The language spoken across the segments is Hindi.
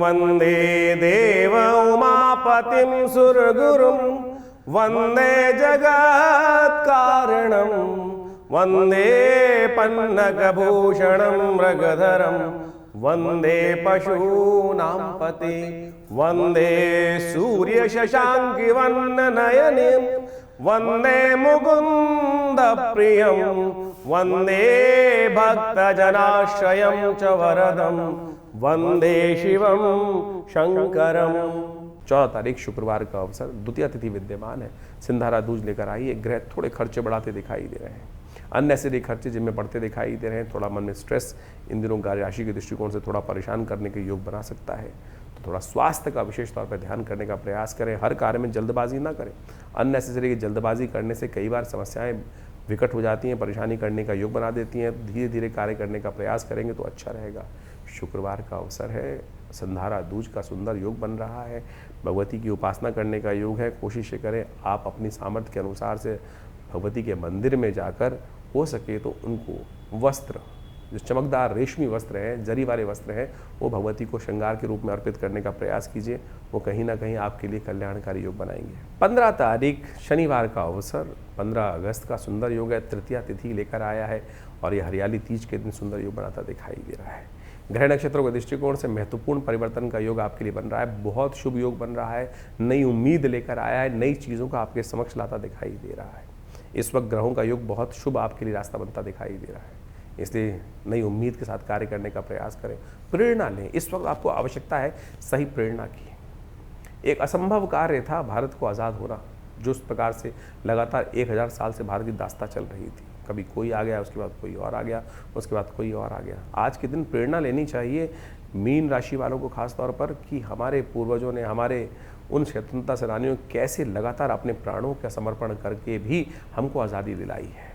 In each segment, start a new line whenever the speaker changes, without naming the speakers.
वन्दे देव उमापतिं सुरगुरुं वन्दे जगत्कारणं वन्दे पन्नगभूषणं मृगधरं वन्दे पशूनां पते वन्दे सूर्यशशाङ्किवर्णनयनं वन्दे मुकुन्दप्रियं वन्दे भक्तजनाश्रयं च वरदं वन्दे शिवं शंकरम। 14 तारीख शुक्रवार का अवसर, द्वितीय तिथि विद्यमान है। सिंधारा दूज लेकर आई है। ग्रह थोड़े खर्चे बढ़ाते दिखाई दे रहे हैं, अननेसेसरी खर्चे जिनमें बढ़ते दिखाई दे रहे हैं। थोड़ा मन में स्ट्रेस इन दिनों राशि के दृष्टिकोण से थोड़ा परेशान करने के योग बना सकता है। तो थोड़ा स्वास्थ्य का विशेष तौर पर ध्यान करने का प्रयास करें। हर कार्य में जल्दबाजी ना करें। अननेसेसरी जल्दबाजी करने से कई बार समस्याएं विकट हो जाती हैं, परेशानी करने का योग बना देती हैं। धीरे धीरे कार्य करने का प्रयास करेंगे तो अच्छा रहेगा। शुक्रवार का अवसर है, संधारा दूज का सुंदर योग बन रहा है। भगवती की उपासना करने का योग है। कोशिश करें आप अपनी सामर्थ्य के अनुसार से भगवती के मंदिर में जाकर हो सके तो उनको वस्त्र, जो चमकदार रेशमी वस्त्र हैं, जरी वाले वस्त्र हैं, वो भगवती को श्रृंगार के रूप में अर्पित करने का प्रयास कीजिए। वो कहीं ना कहीं आपके लिए कल्याणकारी योग बनाएंगे। 15 तारीख शनिवार का अवसर, 15 अगस्त का सुंदर योग है। तृतीया तिथि लेकर आया है और ये हरियाली तीज के दिन सुंदर योग बनाता दिखाई दे रहा है। ग्रह नक्षत्रों के दृष्टिकोण से महत्वपूर्ण परिवर्तन का योग आपके लिए बन रहा है। बहुत शुभ योग बन रहा है। नई उम्मीद लेकर आया है। नई चीज़ों का आपके समक्ष लाता दिखाई दे रहा है। इस वक्त ग्रहों का योग बहुत शुभ आपके लिए रास्ता बनता दिखाई दे रहा है। इसलिए नई उम्मीद के साथ कार्य करने का प्रयास करें। प्रेरणा लें। इस वक्त आपको आवश्यकता है सही प्रेरणा की। एक असंभव कार्य था भारत को आज़ाद होना, जो उस प्रकार से लगातार 1000 साल से भारत की दास्ता चल रही थी। कभी कोई आ गया, उसके बाद कोई और आ गया, उसके बाद कोई और आ गया। आज के दिन प्रेरणा लेनी चाहिए मीन राशि वालों को खास तौर पर, कि हमारे पूर्वजों ने, हमारे उन स्वतंत्रता सेनानियों कैसे लगातार अपने प्राणों का समर्पण करके भी हमको आज़ादी दिलाई है।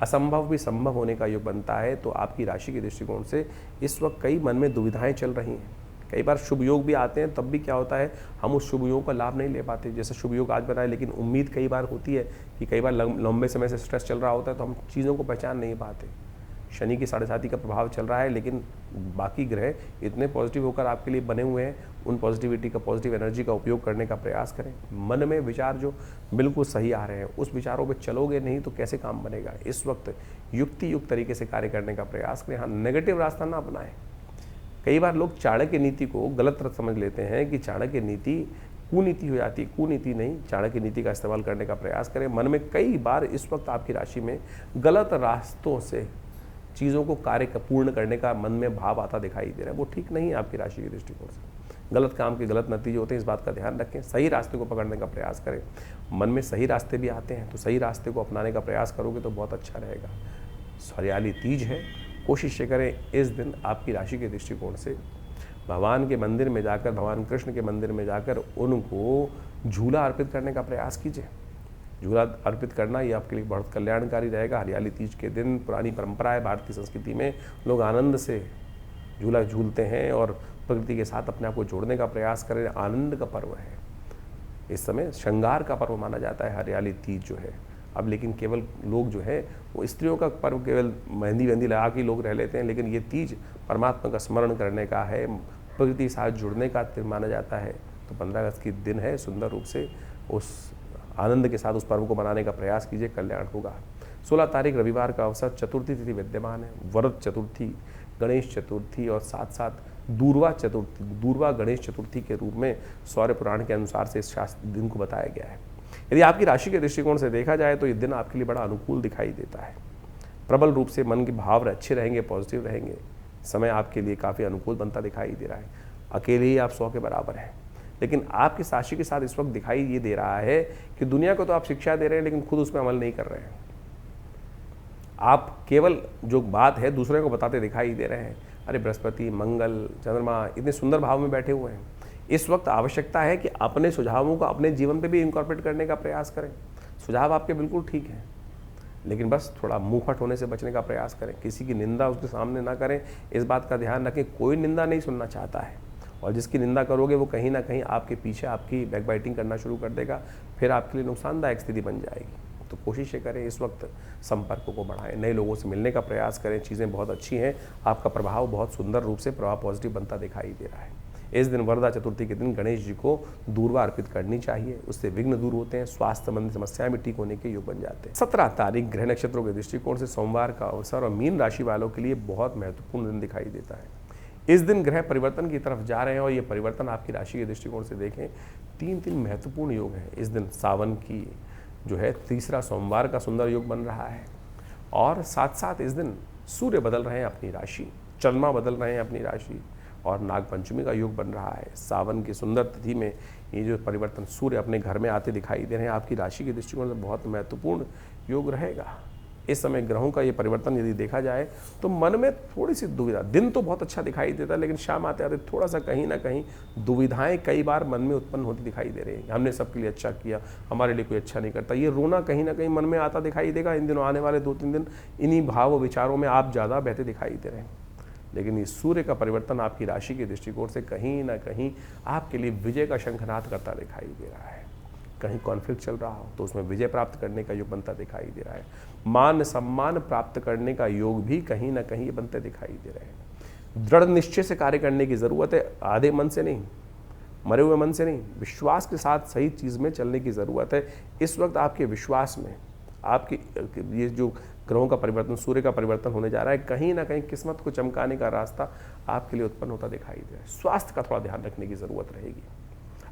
असंभव भी संभव होने का योग बनता है। तो आपकी राशि के दृष्टिकोण से इस वक्त कई मन में दुविधाएं चल रही हैं। कई बार शुभ योग भी आते हैं, तब भी क्या होता है, हम उस शुभ योग का लाभ नहीं ले पाते। जैसे शुभ योग आज बना है, लेकिन उम्मीद कई बार होती है कि कई बार लंबे समय से स्ट्रेस चल रहा होता है, तो हम चीज़ों को पहचान नहीं पाते। शनि की 7.5 का प्रभाव चल रहा है, लेकिन बाकी ग्रह इतने पॉजिटिव होकर आपके लिए बने हुए हैं। उन पॉजिटिविटी का, पॉजिटिव एनर्जी का उपयोग करने का प्रयास करें। मन में विचार जो बिल्कुल सही आ रहे हैं, उस विचारों पे चलोगे नहीं तो कैसे काम बनेगा। इस वक्त युक्ति युक्त तरीके से कार्य करने का प्रयास करें। हाँ, नेगेटिव रास्ता ना अपनाएं। कई बार लोग चाणक्य नीति को गलत तरह समझ लेते हैं कि चाणक्य नीति कुनीति हो जाती है। कुनीति नहीं, चाणक्य नीति का इस्तेमाल करने का प्रयास करें। मन में कई बार इस वक्त आपकी राशि में गलत रास्तों से चीज़ों को कार्य पूर्ण करने का मन में भाव आता दिखाई दे रहा है। वो ठीक नहीं है आपकी राशि के दृष्टिकोण से। गलत काम के गलत नतीजे होते हैं, इस बात का ध्यान रखें। सही रास्ते को पकड़ने का प्रयास करें। मन में सही रास्ते भी आते हैं, तो सही रास्ते को अपनाने का प्रयास करोगे तो बहुत अच्छा रहेगा। हरियाली तीज है। कोशिश करें इस दिन आपकी राशि के दृष्टिकोण से भगवान के मंदिर में जाकर, भगवान कृष्ण के मंदिर में जाकर उनको झूला अर्पित करने का प्रयास कीजिए। झूला अर्पित करना ये आपके लिए बहुत कल्याणकारी रहेगा। हरियाली तीज के दिन पुरानी परंपरा है भारतीय संस्कृति में, लोग आनंद से झूला झूलते हैं और प्रकृति के साथ अपने आप को जोड़ने का प्रयास करें। आनंद का पर्व है। इस समय श्रृंगार का पर्व माना जाता है हरियाली तीज जो है। अब लेकिन केवल लोग जो है वो स्त्रियों का पर्व केवल मेहंदी वेहंदी लगा के लोग रह लेते हैं, लेकिन ये तीज परमात्मा का स्मरण करने का है, प्रकृति के साथ जुड़ने का माना जाता है। तो 15 अगस्त की दिन है। सुंदर रूप से उस आनंद के साथ उस पर्व को मनाने का प्रयास कीजिए, कल्याण होगा। 16 तारीख रविवार का अवसर, चतुर्थी तिथि विद्यमान है। वरद चतुर्थी, गणेश चतुर्थी और साथ साथ दूर्वा चतुर्थी, दूर्वा गणेश चतुर्थी के रूप में सौर्य पुराण के अनुसार से इस दिन को बताया गया है। यदि आपकी राशि के दृष्टिकोण से देखा जाए तो ये दिन आपके लिए बड़ा अनुकूल दिखाई देता है। प्रबल रूप से मन के भाव अच्छे रहेंगे, पॉजिटिव रहेंगे। समय आपके लिए काफ़ी अनुकूल बनता दिखाई दे रहा है। अकेले ही आप 100 के बराबर हैं, लेकिन आपकी राशि के साथ इस वक्त दिखाई ये दे रहा है कि दुनिया को तो आप शिक्षा दे रहे हैं, लेकिन खुद उस पर अमल नहीं कर रहे हैं। आप केवल जो बात है दूसरे को बताते दिखाई दे रहे हैं। अरे बृहस्पति, मंगल, चंद्रमा इतने सुंदर भाव में बैठे हुए हैं। इस वक्त आवश्यकता है कि अपने सुझावों को अपने जीवन पे भी इनकॉर्पोरेट करने का प्रयास करें। सुझाव आपके बिल्कुल ठीक हैं, लेकिन बस थोड़ा मुंहफट होने से बचने का प्रयास करें। किसी की निंदा उसके सामने ना करें, इस बात का ध्यान रखें। कोई निंदा नहीं सुनना चाहता है, और जिसकी निंदा करोगे वो कहीं ना कहीं आपके पीछे आपकी बैकबाइटिंग करना शुरू कर देगा। फिर आपके लिए नुकसानदायक स्थिति बन जाएगी। तो कोशिश करें इस वक्त संपर्क को बढ़ाएं, नए लोगों से मिलने का प्रयास करें। चीज़ें बहुत अच्छी हैं, आपका प्रभाव बहुत सुंदर रूप से प्रभाव पॉजिटिव बनता दिखाई दे रहा है। इस दिन वरदा चतुर्थी के दिन गणेश जी को दूर्वा अर्पित करनी चाहिए, उससे विघ्न दूर होते हैं, स्वास्थ्य संबंधी समस्याएं भी ठीक होने के योग बन जाते हैं। 17 तारीख ग्रह नक्षत्रों के दृष्टिकोण से सोमवार का अवसर और मीन राशि वालों के लिए बहुत महत्वपूर्ण दिन दिखाई देता है। इस दिन ग्रह परिवर्तन की तरफ जा रहे हैं और ये परिवर्तन आपकी राशि के दृष्टिकोण से देखें 3 महत्वपूर्ण योग हैं। इस दिन सावन की जो है तीसरा सोमवार का सुंदर योग बन रहा है और साथ साथ इस दिन सूर्य बदल रहे हैं अपनी राशि, चंद्रमा बदल रहे हैं अपनी राशि और नाग पंचमी का योग बन रहा है। सावन की सुंदर तिथि में ये जो परिवर्तन सूर्य अपने घर में आते दिखाई दे रहे हैं, आपकी राशि के दृष्टिकोण से बहुत महत्वपूर्ण योग रहेगा। इस समय ग्रहों का ये परिवर्तन यदि देखा जाए तो मन में थोड़ी सी दुविधा, दिन तो बहुत अच्छा दिखाई देता है लेकिन शाम आते आते थोड़ा सा कहीं ना कहीं दुविधाएं कई बार मन में उत्पन्न होती दिखाई दे रही है। हमने सबके लिए अच्छा किया, हमारे लिए कोई अच्छा नहीं करता, ये रोना कहीं ना कहीं मन में आता दिखाई देगा। इन दिनों आने वाले 2-3 दिन इन्हीं भाव विचारों में आप ज़्यादा बहते दिखाई दे रहे हैं। लेकिन इस सूर्य का परिवर्तन आपकी राशि के दृष्टिकोण से कहीं ना कहीं आपके लिए विजय का शंखनाद करता दिखाई दे रहा है। कहीं कॉन्फ्लिक्ट चल रहा हो तो उसमें विजय प्राप्त करने का योग बनता दिखाई दे रहा है। मान सम्मान प्राप्त करने का योग भी कहीं ना कहीं बनते दिखाई दे रहे हैं। दृढ़ निश्चय से कार्य करने की ज़रूरत है, आधे मन से नहीं, मरे हुए मन से नहीं, विश्वास के साथ सही चीज़ में चलने की ज़रूरत है। इस वक्त आपके विश्वास में आपकी ये जो ग्रहों का परिवर्तन, सूर्य का परिवर्तन होने जा रहा है, कहीं ना कहीं किस्मत को चमकाने का रास्ता आपके लिए उत्पन्न होता दिखाई दे रहा है। स्वास्थ्य का थोड़ा ध्यान रखने की ज़रूरत रहेगी।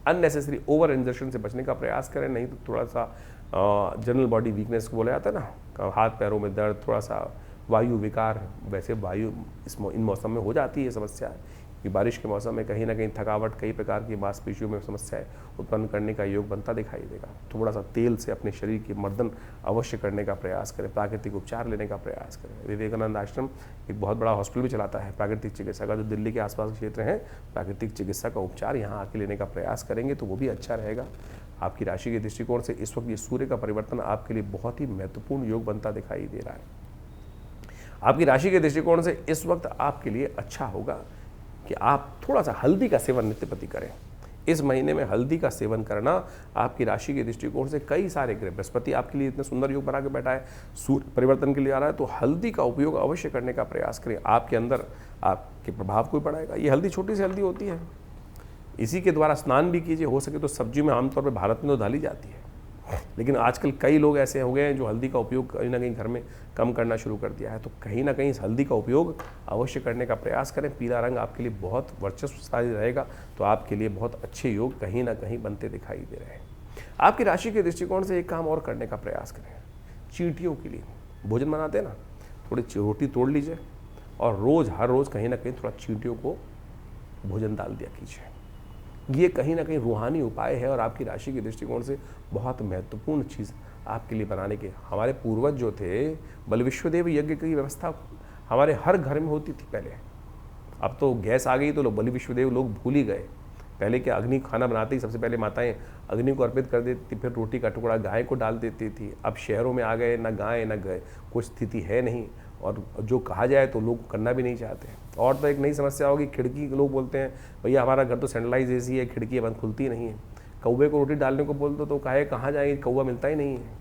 अननेसेसरी ओवर इंजर्शन से बचने का प्रयास करें, नहीं तो थोड़ा सा जनरल बॉडी वीकनेस को बोला जाता है ना, हाथ पैरों में दर्द, थोड़ा सा वायु विकार, वैसे वायु इन मौसम में हो जाती है समस्या कि बारिश के मौसम में कहीं ना कहीं थकावट, कई प्रकार की मांसपेशियों में समस्याएं उत्पन्न करने का योग बनता दिखाई देगा। थोड़ा सा तेल से अपने शरीर की मर्दन अवश्य करने का प्रयास करें, प्राकृतिक उपचार लेने का प्रयास करें। विवेकानंद आश्रम एक बहुत बड़ा हॉस्पिटल भी चलाता है प्राकृतिक चिकित्सा का, जो दिल्ली के आसपास के क्षेत्र हैं, प्राकृतिक चिकित्सा का उपचार यहाँ आके लेने का प्रयास करेंगे तो वो भी अच्छा रहेगा। आपकी राशि के दृष्टिकोण से इस वक्त ये सूर्य का परिवर्तन आपके लिए बहुत ही महत्वपूर्ण योग बनता दिखाई दे रहा है। आपकी राशि के दृष्टिकोण से इस वक्त आपके लिए अच्छा होगा कि आप थोड़ा सा हल्दी का सेवन नित्य प्रति करें। इस महीने में हल्दी का सेवन करना आपकी राशि के दृष्टिकोण से कई सारे ग्रह, बृहस्पति आपके लिए इतने सुंदर योग बना के बैठा है, सूर्य परिवर्तन के लिए आ रहा है, तो हल्दी का उपयोग अवश्य करने का प्रयास करें। आपके अंदर आपके प्रभाव को पड़ेगा। ये हल्दी छोटी सी हल्दी होती है, इसी के द्वारा स्नान भी कीजिए, हो सके तो सब्जी में आमतौर पर भारत में तो डाली जाती है, लेकिन आजकल कई लोग ऐसे हो गए हैं जो हल्दी का उपयोग कहीं ना कहीं घर में कम करना शुरू कर दिया है। तो कहीं ना कहीं इस हल्दी का उपयोग अवश्य करने का प्रयास करें। पीला रंग आपके लिए बहुत वर्चस्वशाली रहेगा, तो आपके लिए बहुत अच्छे योग कहीं ना कहीं बनते दिखाई दे रहे हैं। आपकी राशि के दृष्टिकोण से एक काम और करने का प्रयास करें। चींटियों के लिए भोजन बनाते हैं ना, थोड़ी रोटी तोड़ लीजिए और रोज़ हर रोज़ कहीं ना कहीं थोड़ा चींटियों को भोजन डाल दिया कीजिए। ये कहीं ना कहीं रूहानी उपाय है और आपकी राशि के दृष्टिकोण से बहुत महत्वपूर्ण चीज़ आपके लिए बनाने के। हमारे पूर्वज जो थे, बल विश्वदेव यज्ञ की व्यवस्था हमारे हर घर में होती थी पहले। अब तो गैस आ गई तो बलि विश्वदेव लोग भूल ही गए। पहले क्या, अग्नि खाना बनाते ही सबसे पहले माताएं अग्नि को अर्पित कर देती थी, फिर रोटी का टुकड़ा गाय को डाल देती थी। अब शहरों में आ गए, ना गाय ना गाय, कुछ स्थिति है नहीं, और जो कहा जाए तो लोग करना भी नहीं चाहते। और तो एक नई समस्या होगी, खिड़की, लोग बोलते हैं भैया हमारा घर तो सेंट्रलाइज एसी है, खिड़की बंद खुलती नहीं है। कौवे को रोटी डालने को बोल दो तो कहे कहाँ जाएंगे, कौवा मिलता ही नहीं है।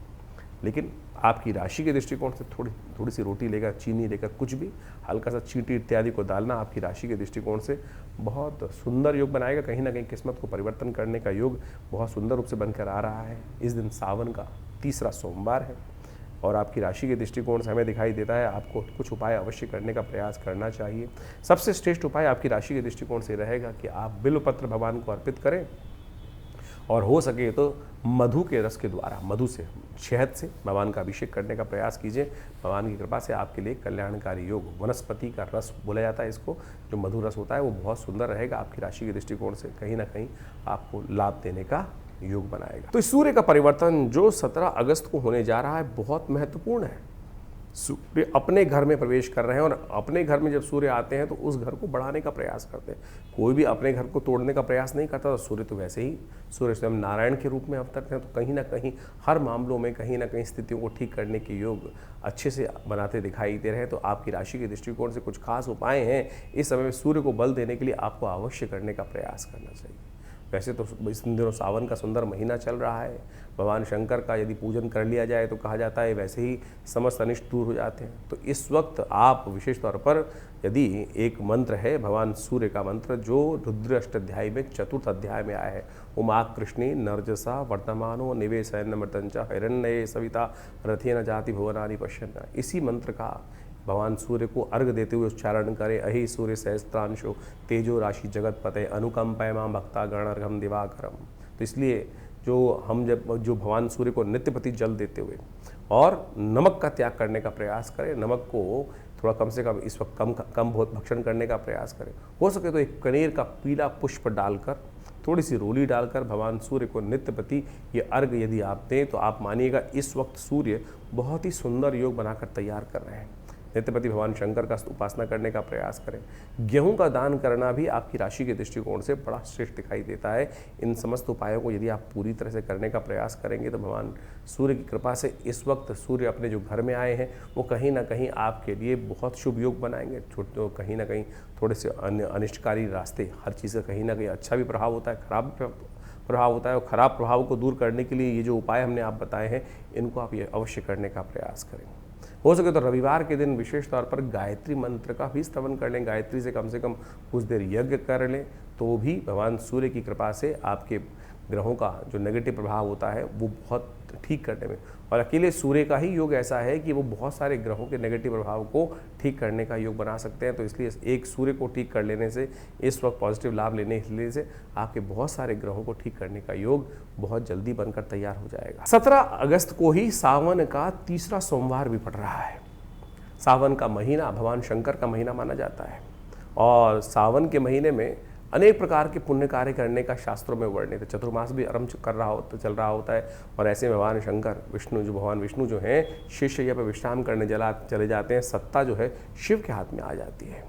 लेकिन आपकी राशि के दृष्टिकोण से थोड़ी सी रोटी लेकर, चीनी लेकर, कुछ भी हल्का सा चींटी इत्यादि को डालना आपकी राशि के दृष्टिकोण से बहुत सुंदर योग बनाएगा। कहीं ना कहीं किस्मत को परिवर्तन करने का योग बहुत सुंदर रूप से बनकर आ रहा है। इस दिन सावन का तीसरा सोमवार है और आपकी राशि के दृष्टिकोण से हमें दिखाई देता है आपको कुछ उपाय अवश्य करने का प्रयास करना चाहिए। सबसे श्रेष्ठ उपाय आपकी राशि के दृष्टिकोण से रहेगा कि आप बिल्वपत्र भगवान को अर्पित करें और हो सके तो मधु के रस के द्वारा, मधु से, शहद से भगवान का अभिषेक करने का प्रयास कीजिए। भगवान की कृपा से आपके लिए कल्याणकारी योग, वनस्पति का रस बोला जाता है इसको, जो मधु रस होता है वो बहुत सुंदर रहेगा। आपकी राशि के दृष्टिकोण से कहीं ना कहीं आपको लाभ देने का योग बनाएगा। तो इस सूर्य का परिवर्तन जो 17 अगस्त को होने जा रहा है बहुत महत्वपूर्ण है। सूर्य अपने घर में प्रवेश कर रहे हैं और अपने घर में जब सूर्य आते हैं तो उस घर को बढ़ाने का प्रयास करते हैं। कोई भी अपने घर को तोड़ने का प्रयास नहीं करता। तो सूर्य तो वैसे ही, सूर्य स्वयं नारायण के रूप में अवतरते हैं, तो कहीं ना कहीं हर मामलों में कहीं ना कहीं स्थितियों को ठीक करने के योग अच्छे से बनाते दिखाई दे रहे हैं। तो आपकी राशि के दृष्टिकोण से कुछ खास उपाय हैं इस समय में सूर्य को बल देने के लिए आपको अवश्य करने का प्रयास करना चाहिए। वैसे तो इस दिनों सावन का सुंदर महीना चल रहा है, भगवान शंकर का यदि पूजन कर लिया जाए तो कहा जाता है वैसे ही समस्त अनिष्ट दूर हो जाते हैं। तो इस वक्त आप विशेष तौर पर यदि एक मंत्र है भगवान सूर्य का मंत्र जो रुद्र अष्टाध्यायी में चतुर्थ अध्याय में आया है, उमा कृष्णी नर्जसा वर्तमानो निवेशयन मृतंच हिरण्ये सविता रथेन जाति भुवनानि पश्यन्, इसी मंत्र का भगवान सूर्य को अर्घ देते हुए उच्चारण करें। अहि सूर्य सहस्त्रांशो तेजो राशि जगतपते अनुकंपय मां भक्ता गणर्घम दिवाकरम। तो इसलिए जो भगवान सूर्य को नित्यपति जल देते हुए और नमक का त्याग करने का प्रयास करें, नमक को थोड़ा कम से कम इस वक्त कम बहुत भक्षण करने का प्रयास करें। हो सके तो एक कनेर का पीला पुष्प डालकर, थोड़ी सी रोली डालकर भगवान सूर्य को नित्यपति ये अर्घ यदि आप दें तो आप मानिएगा इस वक्त सूर्य बहुत ही सुंदर योग बनाकर तैयार कर रहे हैं। नित्यपति भगवान शंकर का उपासना करने का प्रयास करें। गेहूं का दान करना भी आपकी राशि के दृष्टिकोण से बड़ा श्रेष्ठ दिखाई देता है। इन समस्त उपायों को यदि आप पूरी तरह से करने का प्रयास करेंगे तो भगवान सूर्य की कृपा से इस वक्त सूर्य अपने जो घर में आए हैं वो कहीं ना कहीं आपके लिए बहुत शुभ योग बनाएंगे। छोटे कहीं ना कहीं थोड़े से अनिष्टकारी रास्ते, हर चीज़ का कहीं ना कहीं अच्छा भी प्रभाव होता है, खराब प्रभाव होता है, और ख़राब प्रभाव को दूर करने के लिए ये जो उपाय हमने आप बताए हैं इनको आप ये अवश्य करने का प्रयास करें। हो सके तो रविवार के दिन विशेष तौर पर गायत्री मंत्र का भी स्तवन कर लें, गायत्री से कम कुछ देर यज्ञ कर लें, तो भी भगवान सूर्य की कृपा से आपके ग्रहों का जो नेगेटिव प्रभाव होता है वो बहुत ठीक करने में, और अकेले सूर्य का ही योग ऐसा है कि वो बहुत सारे ग्रहों के नेगेटिव प्रभाव को ठीक करने का योग बना सकते हैं। तो इसलिए एक सूर्य को ठीक कर लेने से, इस वक्त पॉजिटिव लाभ लेने से आपके बहुत सारे ग्रहों को ठीक करने का योग बहुत जल्दी बनकर तैयार हो जाएगा। 17 अगस्त को ही सावन का तीसरा सोमवार भी पड़ रहा है। सावन का महीना भगवान शंकर का महीना माना जाता है, और सावन के महीने में अनेक प्रकार के पुण्य कार्य करने का शास्त्रों में वर्णित है। चतुर्मास भी आरंभ चल रहा होता है, और ऐसे में भगवान शंकर भगवान विष्णु जो हैं शेषशय्या पर विश्राम करने चले जाते हैं। सत्ता जो है शिव के हाथ में आ जाती है,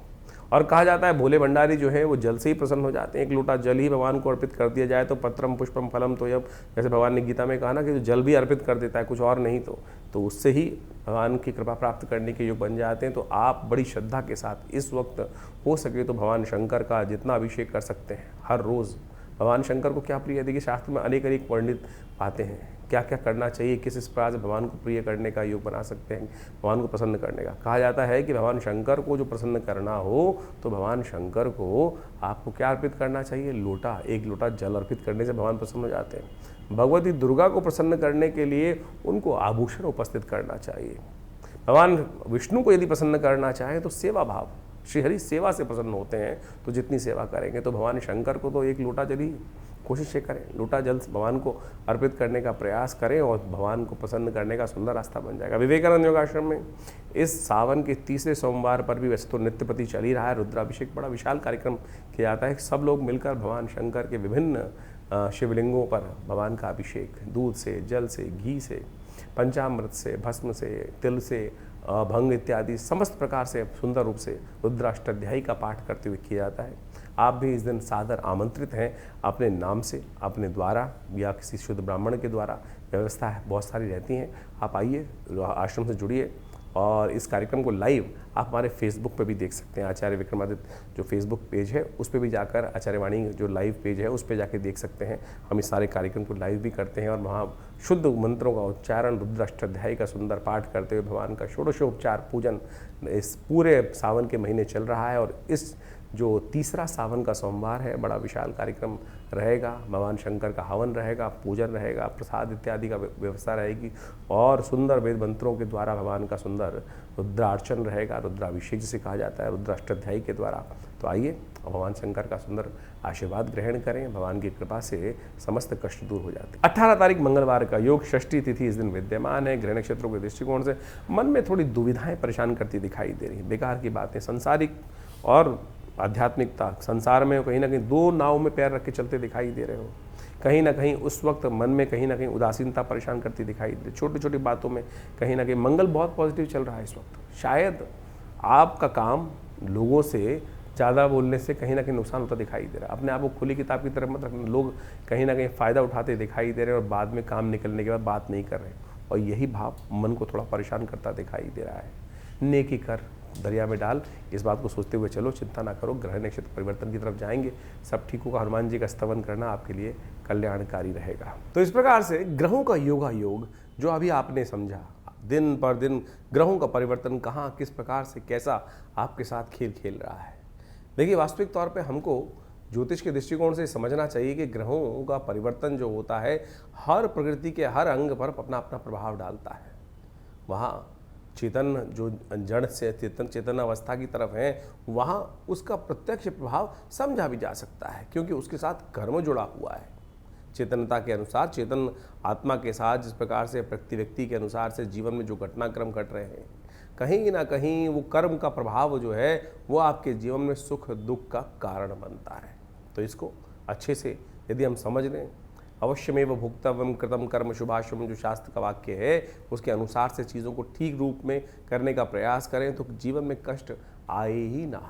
और कहा जाता है भोले भंडारी जो है वो जल से ही प्रसन्न हो जाते हैं। एक लोटा जल ही भगवान को अर्पित कर दिया जाए तो पत्रम पुष्पम फलम तोयम, जैसे भगवान ने गीता में कहा ना कि जो जल भी अर्पित कर देता है, कुछ और नहीं तो उससे ही भगवान की कृपा प्राप्त करने के योग बन जाते हैं। तो आप बड़ी श्रद्धा के साथ इस वक्त हो सके तो भगवान शंकर का जितना अभिषेक कर सकते हैं हर रोज़। भगवान शंकर को क्या प्रिय है, देखिए शास्त्र में अनेक वर्णित बातें हैं, क्या क्या करना चाहिए, किस प्रकार से भगवान को प्रिय करने का योग बना सकते हैं, भगवान को प्रसन्न करने का। कहा जाता है कि भगवान शंकर को जो प्रसन्न करना हो तो भगवान शंकर को आपको क्या अर्पित करना चाहिए, एक लोटा जल अर्पित करने से भगवान प्रसन्न हो जाते हैं। भगवती दुर्गा को प्रसन्न करने के लिए उनको आभूषण उपस्थित करना चाहिए। भगवान विष्णु को यदि प्रसन्न करना चाहें तो सेवा भाव, श्रीहरि सेवा से प्रसन्न होते हैं, तो जितनी सेवा करेंगे तो भगवान शंकर को तो एक लोटा जल ही कोशिश ये करें, लोटा जल भगवान को अर्पित करने का प्रयास करें, और भगवान को प्रसन्न करने का सुंदर रास्ता बन जाएगा। विवेकानंद योगाश्रम में इस सावन के तीसरे सोमवार पर भी वैसे तो नित्यपति चल ही रहा है, रुद्राभिषेक बड़ा विशाल कार्यक्रम किया जाता है। सब लोग मिलकर भगवान शंकर के विभिन्न शिवलिंगों पर भगवान का अभिषेक दूध से, जल से, घी से, पंचामृत से, भस्म से, तिल से, भंग इत्यादि समस्त प्रकार से सुंदर रूप से रुद्राष्टाध्यायी का पाठ करते हुए किया जाता है। आप भी इस दिन सादर आमंत्रित हैं, अपने नाम से, अपने द्वारा या किसी शुद्ध ब्राह्मण के द्वारा, व्यवस्था है बहुत सारी रहती हैं। आप आइए, आश्रम से जुड़िए, और इस कार्यक्रम को लाइव आप हमारे फेसबुक पे भी देख सकते हैं। आचार्य विक्रमादित्य जो फेसबुक पेज है उस पे भी जाकर, आचार्यवाणी जो लाइव पेज है उस पे जाके देख सकते हैं। हम इस सारे कार्यक्रम को लाइव भी करते हैं, और वहाँ शुद्ध मंत्रों का उच्चारण, रुद्राष्टाध्यायी का सुंदर पाठ करते हुए भगवान का षोडशोपचार पूजन इस पूरे सावन के महीने चल रहा है। और इस जो तीसरा सावन का सोमवार है बड़ा विशाल कार्यक्रम रहेगा। भगवान शंकर का हवन रहेगा, पूजन रहेगा, प्रसाद इत्यादि का व्यवस्था रहेगी, और सुंदर वेद मंत्रों के द्वारा भगवान का सुंदर रुद्रार्चन रहेगा, रुद्राभिषेक जिसे कहा जाता है रुद्राष्टाध्यायी के द्वारा। तो आइए भगवान शंकर का सुंदर आशीर्वाद ग्रहण करें, भगवान की कृपा से समस्त कष्ट दूर हो जाते हैं। 18 तारीख मंगलवार का योग, षष्ठी तिथि इस दिन विद्यमान है। ग्रह नक्षत्रों के दृष्टिकोण से मन में थोड़ी दुविधाएं परेशान करती दिखाई दे रही, बेकार की बातें, संसारिक और आध्यात्मिकता, संसार में कहीं ना कहीं दो नाव में पैर रख के चलते दिखाई दे रहे हो। कहीं ना कहीं उस वक्त मन में कहीं ना कहीं उदासीनता परेशान करती दिखाई दे, छोटी छोटी बातों में कहीं ना कहीं मंगल बहुत पॉजिटिव चल रहा है इस वक्त। शायद आपका काम लोगों से ज़्यादा बोलने से कहीं ना कहीं नुकसान होता दिखाई दे रहा है। अपने आप को खुली किताब की तरफ मत रखना। लोग कहीं ना कहीं फ़ायदा उठाते दिखाई दे रहे हैं, और बाद में काम निकलने के बाद बात नहीं कर रहे, और यही भाव मन को थोड़ा परेशान करता दिखाई दे रहा है। नेकी कर, दरिया में डाल। इस बात को सोचते हुए चलो, चिंता ना करो, ग्रह नक्षत्र परिवर्तन की तरफ जाएंगे, सब ठीक होगा। हनुमान जी का स्तवन करना आपके लिए कल्याणकारी रहेगा। तो इस प्रकार से ग्रहों का योगायोग जो अभी आपने समझा, दिन पर दिन ग्रहों का परिवर्तन कहाँ किस प्रकार से कैसा आपके साथ खेल खेल रहा है। देखिए, वास्तविक तौर पे हमको ज्योतिष के दृष्टिकोण से समझना चाहिए कि ग्रहों का परिवर्तन जो होता है हर प्रकृति के हर अंग पर अपना अपना प्रभाव डालता है। वहाँ चेतन जो जड़ से चेतन अवस्था की तरफ है, वहाँ उसका प्रत्यक्ष प्रभाव समझा भी जा सकता है, क्योंकि उसके साथ कर्म जुड़ा हुआ है। चेतनता के अनुसार, चेतन आत्मा के साथ जिस प्रकार से प्रति व्यक्ति के अनुसार से जीवन में जो घटनाक्रम घट रहे हैं, कहीं ना कहीं वो कर्म का प्रभाव जो है वो आपके जीवन में सुख दुख का कारण बनता है। तो इसको अच्छे से यदि हम समझ लें, अवश्यमेव भुक्तव्यम कृतम कर्म शुभाशुभम, जो शास्त्र का वाक्य है उसके अनुसार से चीज़ों को ठीक रूप में करने का प्रयास करें तो जीवन में कष्ट आए ही ना।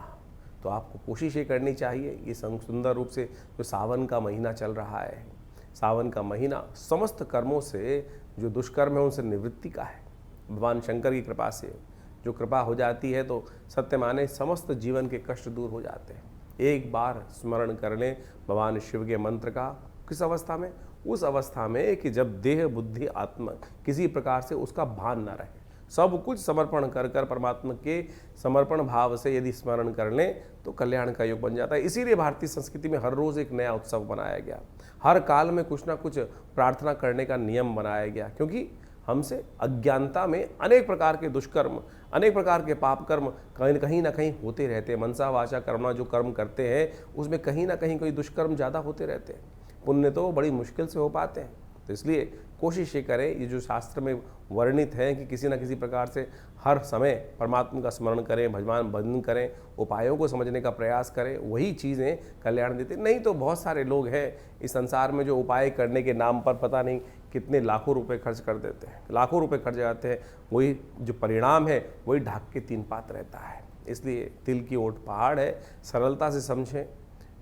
तो आपको कोशिश ये करनी चाहिए। ये सुंदर रूप से जो सावन का महीना चल रहा है, सावन का महीना समस्त कर्मों से, जो दुष्कर्म है उनसे निवृत्ति का है। भगवान शंकर की कृपा से जो कृपा हो जाती है तो सत्य माने समस्त जीवन के कष्ट दूर हो जाते हैं। एक बार स्मरण कर लें भगवान शिव के मंत्र का। किस अवस्था में? उस अवस्था में कि जब देह बुद्धि आत्मा किसी प्रकार से उसका भान न रहे, सब कुछ समर्पण कर कर परमात्मा के समर्पण भाव से यदि स्मरण कर लें तो कल्याण का योग बन जाता है। इसीलिए भारतीय संस्कृति में हर रोज़ एक नया उत्सव बनाया गया, हर काल में कुछ ना कुछ प्रार्थना करने का नियम बनाया गया, क्योंकि हमसे अज्ञानता में अनेक प्रकार के दुष्कर्म, अनेक प्रकार के पाप कर्म कहीं ना कहीं होते रहते हैं। मनसा वाचा कर्मणा जो कर्म करते हैं उसमें कहीं ना कहीं कोई दुष्कर्म ज़्यादा होते रहते हैं, पुण्य तो बड़ी मुश्किल से हो पाते हैं। तो इसलिए कोशिश ये करें, ये जो शास्त्र में वर्णित है कि किसी न किसी प्रकार से हर समय परमात्मा का स्मरण करें, भजन करें, उपायों को समझने का प्रयास करें, वही चीज़ें कल्याण देते। नहीं तो बहुत सारे लोग हैं इस संसार में जो उपाय करने के नाम पर पता नहीं कितने लाखों रुपए खर्च कर देते हैं, लाखों रुपए खर्च जाते हैं, वही जो परिणाम है वही ढाक के तीन पात रहता है। इसलिए तिल की ओट पहाड़ है, सरलता से समझें,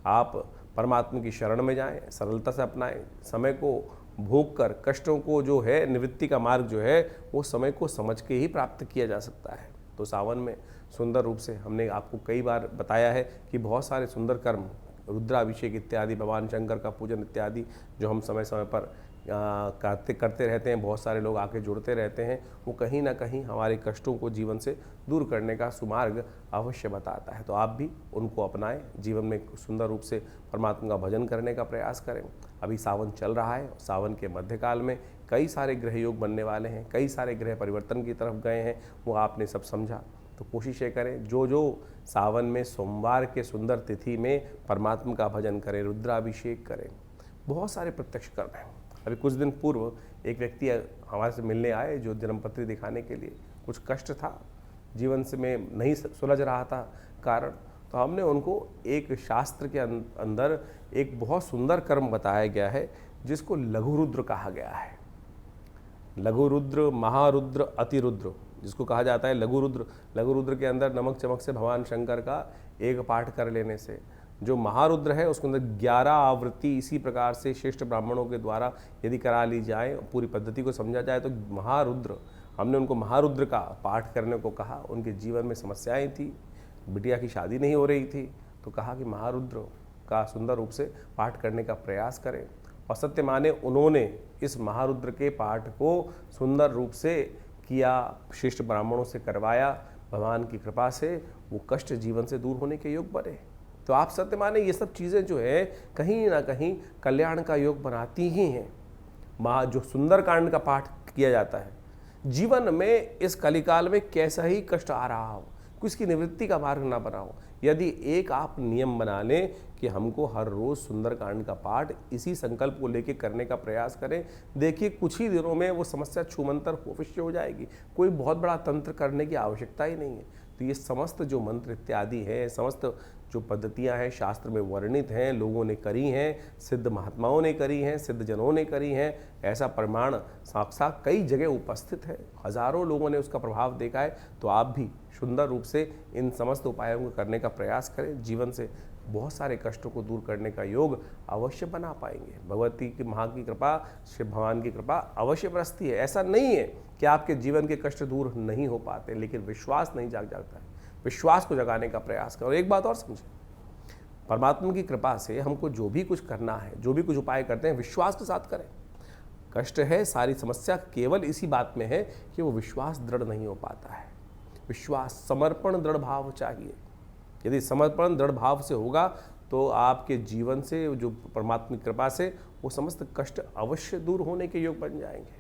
आप परमात्मा की शरण में जाएं, सरलता से अपनाएं, समय को भोग कर कष्टों को जो है निवृत्ति का मार्ग जो है वो समय को समझ के ही प्राप्त किया जा सकता है। तो सावन में सुंदर रूप से हमने आपको कई बार बताया है कि बहुत सारे सुंदर कर्म, रुद्राभिषेक इत्यादि, भगवान शंकर का पूजन इत्यादि जो हम समय समय पर करते रहते हैं, बहुत सारे लोग आके जुड़ते रहते हैं, वो कहीं ना कहीं हमारे कष्टों को जीवन से दूर करने का सुमार्ग अवश्य बताता है। तो आप भी उनको अपनाएं, जीवन में सुंदर रूप से परमात्मा का भजन करने का प्रयास करें। अभी सावन चल रहा है, सावन के मध्यकाल में कई सारे ग्रह योग बनने वाले हैं, कई सारे ग्रह परिवर्तन की तरफ गए हैं, वो आपने सब समझा। तो कोशिश ये करें, जो जो सावन में सोमवार के सुंदर तिथि में परमात्मा का भजन करें, रुद्राभिषेक करें। बहुत सारे प्रत्यक्ष कर्म हैं। अभी कुछ दिन पूर्व एक व्यक्ति हमारे से मिलने आए जो जन्मपत्री दिखाने के लिए, कुछ कष्ट था, जीवन से में नहीं सुलझ रहा था कारण, तो हमने उनको एक शास्त्र के अंदर एक बहुत सुंदर कर्म बताया गया है जिसको लघु रुद्र कहा गया है। लघु रुद्र, महारुद्र, अतिरुद्र जिसको कहा जाता है लघु रुद्र। लघु रुद्र के अंदर नमक चमक से भगवान शंकर का एक पाठ कर लेने से जो महारुद्र है उसके अंदर 11 आवृत्ति इसी प्रकार से श्रेष्ठ ब्राह्मणों के द्वारा यदि करा ली जाए, पूरी पद्धति को समझा जाए तो महारुद्र, हमने उनको महारुद्र का पाठ करने को कहा। उनके जीवन में समस्याएं थी, बिटिया की शादी नहीं हो रही थी, तो कहा कि महारुद्र का सुंदर रूप से पाठ करने का प्रयास करें। और सत्य माने उन्होंने इस महारुद्र के पाठ को सुंदर रूप से किया, श्रेष्ठ ब्राह्मणों से करवाया, भगवान की कृपा से वो कष्ट जीवन से दूर होने के योग बने। तो आप सत्य माने ये सब चीज़ें जो है कहीं ना कहीं कल्याण का योग बनाती ही हैं। जो सुंदर कांड का पाठ किया जाता है, जीवन में इस कलिकाल में कैसा ही कष्ट आ रहा हो, उसकी निवृत्ति का मार्ग ना बनाओ। यदि एक आप नियम बना लें कि हमको हर रोज़ सुंदरकांड का पाठ इसी संकल्प को लेकर करने का प्रयास करें, देखिए कुछ ही दिनों में वो समस्या छूमंतर अवश्य हो जाएगी। कोई बहुत बड़ा तंत्र करने की आवश्यकता ही नहीं है। तो ये समस्त जो मंत्र इत्यादि है, समस्त जो पद्धतियां हैं शास्त्र में वर्णित हैं, लोगों ने करी हैं, सिद्ध महात्माओं ने करी हैं, सिद्ध जनों ने करी हैं, ऐसा प्रमाण साक्षात कई जगह उपस्थित है, हजारों लोगों ने उसका प्रभाव देखा है। तो आप भी सुंदर रूप से इन समस्त उपायों को करने का प्रयास करें, जीवन से बहुत सारे कष्टों को दूर करने का योग अवश्य बना पाएंगे। भगवती की माँ की कृपा, शिव भगवान की कृपा अवश्य बरसती है। ऐसा नहीं है कि आपके जीवन के कष्ट दूर नहीं हो पाते, लेकिन विश्वास नहीं जाग जाता है। विश्वास को जगाने का प्रयास करें। और एक बात और समझें, परमात्मा की कृपा से हमको जो भी कुछ करना है, जो भी कुछ उपाय करते हैं, विश्वास के साथ करें। कष्ट है, सारी समस्या केवल इसी बात में है कि वो विश्वास दृढ़ नहीं हो पाता है। विश्वास, समर्पण, दृढ़ भाव चाहिए। यदि समर्पण दृढ़ भाव से होगा तो आपके जीवन से, जो परमात्मा की कृपा से, वो समस्त कष्ट अवश्य दूर होने के योग बन जाएंगे।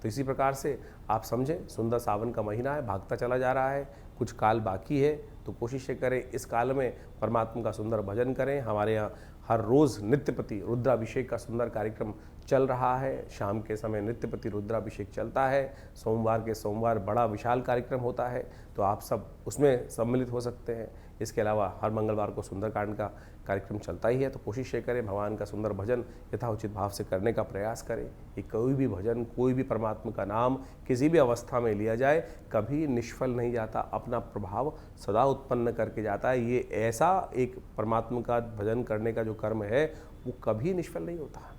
तो इसी प्रकार से आप समझें, सुंदर सावन का महीना है, भागता चला जा रहा है, कुछ काल बाकी है, तो कोशिश करें इस काल में परमात्मा का सुंदर भजन करें। हमारे यहाँ हर रोज़ नित्यपति रुद्राभिषेक का सुंदर कार्यक्रम चल रहा है। शाम के समय नित्यपति रुद्राभिषेक चलता है। सोमवार के सोमवार बड़ा विशाल कार्यक्रम होता है, तो आप सब उसमें सम्मिलित हो सकते हैं। इसके अलावा हर मंगलवार को सुंदरकांड का कार्यक्रम चलता ही है। तो कोशिश ये करें भगवान का सुंदर भजन यथाउचित भाव से करने का प्रयास करें। कि कोई भी भजन, कोई भी परमात्मा का नाम किसी भी अवस्था में लिया जाए, कभी निष्फल नहीं जाता, अपना प्रभाव सदा उत्पन्न करके जाता है। ये ऐसा एक परमात्मा का भजन करने का जो कर्म है, वो कभी निष्फल नहीं होता।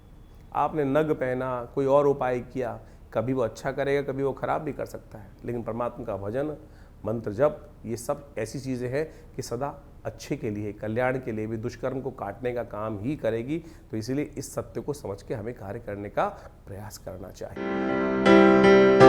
आपने नग पहना, कोई और उपाय किया, कभी वो अच्छा करेगा, कभी वो खराब भी कर सकता है। लेकिन परमात्मा का भजन, मंत्र जप, ये सब ऐसी चीज़ें हैं कि सदा अच्छे के लिए, कल्याण के लिए भी, दुष्कर्म को काटने का काम ही करेगी। तो इसीलिए इस सत्य को समझ के हमें कार्य करने का प्रयास करना चाहिए।